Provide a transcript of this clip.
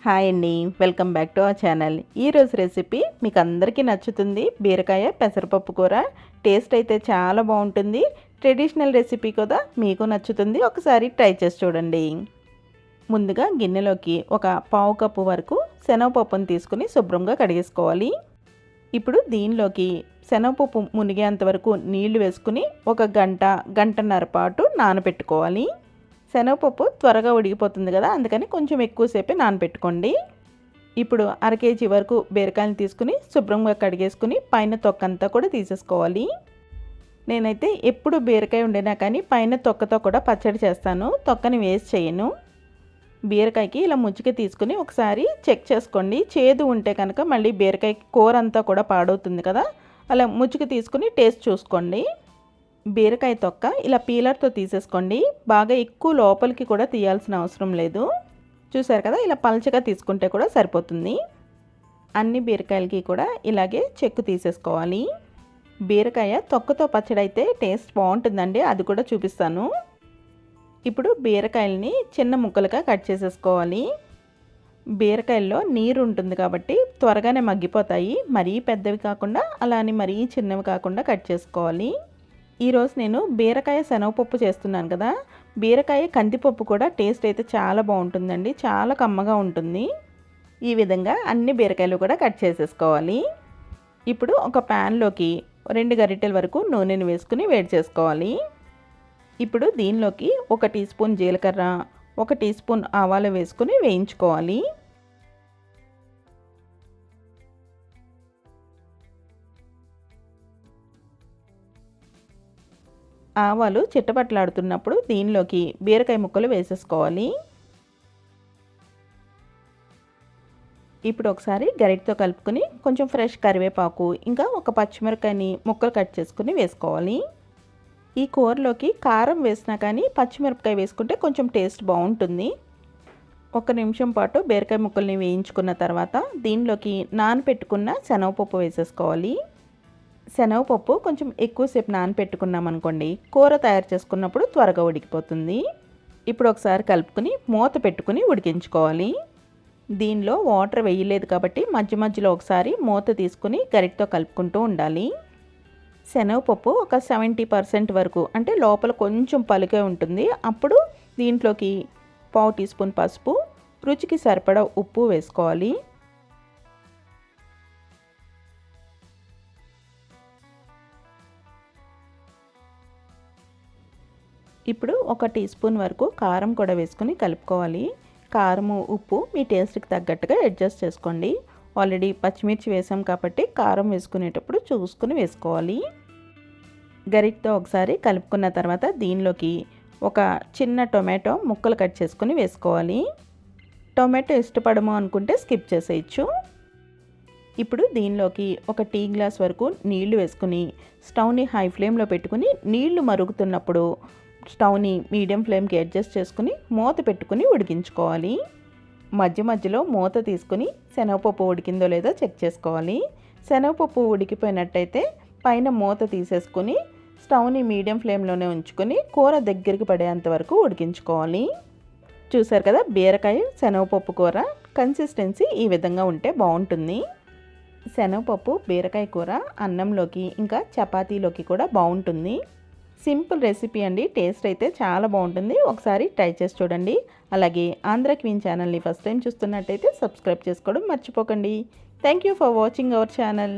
Hi అండి, welcome back to our channel. ఈరోజు recipe మీకు అందరికీ నచ్చుతుంది. బీరకాయ పెసరపప్పు కూర. టేస్ట్ అయితే చాలా బాగుంటుంది. ట్రెడిషనల్ రెసిపీ కూడా మీకు నచ్చుతుంది. ఒకసారి ట్రై చేసి చూడండి. ముందుగా గిన్నెలోకి ఒక పావు కప్పు వరకు శనగపప్పును తీసుకుని శుభ్రంగా కడిగేసుకోవాలి. ఇప్పుడు దీనిలోకి శనగపప్పు మునిగేంత వరకు నీళ్లు వేసుకుని ఒక గంటన్నర పాటు నానబెట్టుకోవాలి. శనగపప్పు త్వరగా ఉడికిపోతుంది కదా, అందుకని కొంచెం ఎక్కువసేపే నానబెట్టుకోండి. ఇప్పుడు అర కేజీ వరకు బీరకాయలు తీసుకుని శుభ్రంగా కడిగేసుకుని పైన తొక్కంతా కూడా తీసేసుకోవాలి. నేనైతే ఎప్పుడు బీరకాయ వండినా కానీ పైన తొక్కతో కూడా పచ్చడి చేస్తాను, తొక్కని వేస్ట్ చేయను. బీరకాయకి ఇలా ముచ్చిక తీసుకుని ఒకసారి చెక్ చేసుకోండి. చేదు ఉంటే కనుక మళ్ళీ బీరకాయ కూర అంతా కూడా పాడవుతుంది కదా, అలా ముచ్చిక తీసుకుని టేస్ట్ చూసుకోండి. బీరకాయ తొక్క ఇలా పీలర్తో తీసేసుకోండి. బాగా ఎక్కువ లోపలికి కూడా తీయాల్సిన అవసరం లేదు. చూసారు కదా, ఇలా పల్చగా తీసుకుంటే కూడా సరిపోతుంది. అన్ని బీరకాయలకి కూడా ఇలాగే చెక్కు తీసేసుకోవాలి. బీరకాయ తొక్కతో పచ్చడి అయితే టేస్ట్ బాగుంటుందండి, అది కూడా చూపిస్తాను. ఇప్పుడు బీరకాయలని చిన్న ముక్కలుగా కట్ చేసేసుకోవాలి. బీరకాయల్లో నీరు ఉంటుంది కాబట్టి త్వరగానే మగ్గిపోతాయి. మరీ పెద్దవి కాకుండా అలా అని మరీ చిన్నవి కాకుండా కట్ చేసుకోవాలి. ఈరోజు నేను బీరకాయ శనగపప్పు చేస్తున్నాను కదా, బీరకాయ కందిపప్పు కూడా టేస్ట్ అయితే చాలా బాగుంటుందండి, చాలా కమ్మగా ఉంటుంది. ఈ విధంగా అన్ని బీరకాయలు కూడా కట్ చేసేసుకోవాలి. ఇప్పుడు ఒక ప్యాన్లోకి 2 గరిటెల వరకు నూనెను వేసుకుని వేడి చేసుకోవాలి. ఇప్పుడు దీనిలోకి 1 టీ స్పూన్ జీలకర్ర, 1 టీ స్పూన్ ఆవాలు వేసుకుని వేయించుకోవాలి. ఆవాలు చిట్టపట్లాడుతున్నప్పుడు దీనిలోకి బీరకాయ ముక్కలు వేసేసుకోవాలి. ఇప్పుడు ఒకసారి గరిటతో కలుపుకొని కొంచెం ఫ్రెష్ కరివేపాకు ఇంకా ఒక పచ్చిమిరపకాయని ముక్కలు కట్ చేసుకుని వేసుకోవాలి. ఈ కూరలోకి కారం వేసినా కానీ పచ్చిమిరపకాయ వేసుకుంటే కొంచెం టేస్ట్ బాగుంటుంది. 1 నిమిషం పాటు బీరకాయ ముక్కల్ని వేయించుకున్న తర్వాత దీనిలోకి నానబెట్టుకున్న శనగపప్పు వేసేసుకోవాలి. శనగపప్పు కొంచెం ఎక్కువసేపు నానబెట్టుకున్నాం అనుకోండి, కూర తయారు చేసుకున్నప్పుడు త్వరగా ఉడికిపోతుంది. ఇప్పుడు ఒకసారి కలుపుకుని మూత పెట్టుకుని ఉడికించుకోవాలి. దీనిలో వాటర్ వేయలేదు కాబట్టి మధ్య మధ్యలో ఒకసారి మూత తీసుకుని గరిటతో కలుపుకుంటూ ఉండాలి. శనగపప్పు ఒక 70% వరకు అంటే లోపల కొంచెం పలుకే ఉంటుంది. అప్పుడు దీంట్లోకి పావు టీ స్పూన్ పసుపు, రుచికి సరిపడా ఉప్పు వేసుకోవాలి. ఇప్పుడు 1 టీ స్పూన్ వరకు కారం కూడా వేసుకుని కలుపుకోవాలి. కారము ఉప్పు మీ టేస్ట్కి తగ్గట్టుగా అడ్జస్ట్ చేసుకోండి. ఆల్రెడీ పచ్చిమిర్చి వేసాం కాబట్టి కారం వేసుకునేటప్పుడు చూసుకుని వేసుకోవాలి. గరిటతో ఒకసారి కలుపుకున్న తర్వాత దీనిలోకి ఒక చిన్న టొమాటో ముక్కలు కట్ చేసుకుని వేసుకోవాలి. టొమాటో ఇష్టపడము అనుకుంటే స్కిప్ చేసేయచ్చు. ఇప్పుడు దీనిలోకి 1 టీ గ్లాస్ వరకు నీళ్లు వేసుకుని స్టవ్ని హై ఫ్లేమ్లో పెట్టుకుని నీళ్లు మరుగుతున్నప్పుడు స్టవ్ని మీడియం ఫ్లేమ్కి అడ్జస్ట్ చేసుకుని మూత పెట్టుకుని ఉడికించుకోవాలి. మధ్య మధ్యలో మూత తీసుకుని శనగపప్పు ఉడికిందో లేదో చెక్ చేసుకోవాలి. శనగపప్పు ఉడికిపోయినట్టయితే పైన మూత తీసేసుకుని స్టవ్ని మీడియం ఫ్లేమ్లోనే ఉంచుకొని కూర దగ్గరికి పడేంత వరకు ఉడికించుకోవాలి. చూసారు కదా, బీరకాయ శనగపప్పు కూర కన్సిస్టెన్సీ ఈ విధంగా ఉంటే బాగుంటుంది. శనగపప్పు బీరకాయ కూర అన్నంలోకి ఇంకా చపాతీలోకి కూడా బాగుంటుంది. సింపుల్ రెసిపీ అండి, టేస్ట్ అయితే చాలా బాగుంటుంది. ఒకసారి ట్రై చేసి చూడండి. అలాగే ఆంధ్ర క్వీన్ ఛానల్ని ఫస్ట్ టైం చూస్తున్నట్టయితే సబ్స్క్రైబ్ చేసుకోవడం మర్చిపోకండి. Thank you for watching our channel.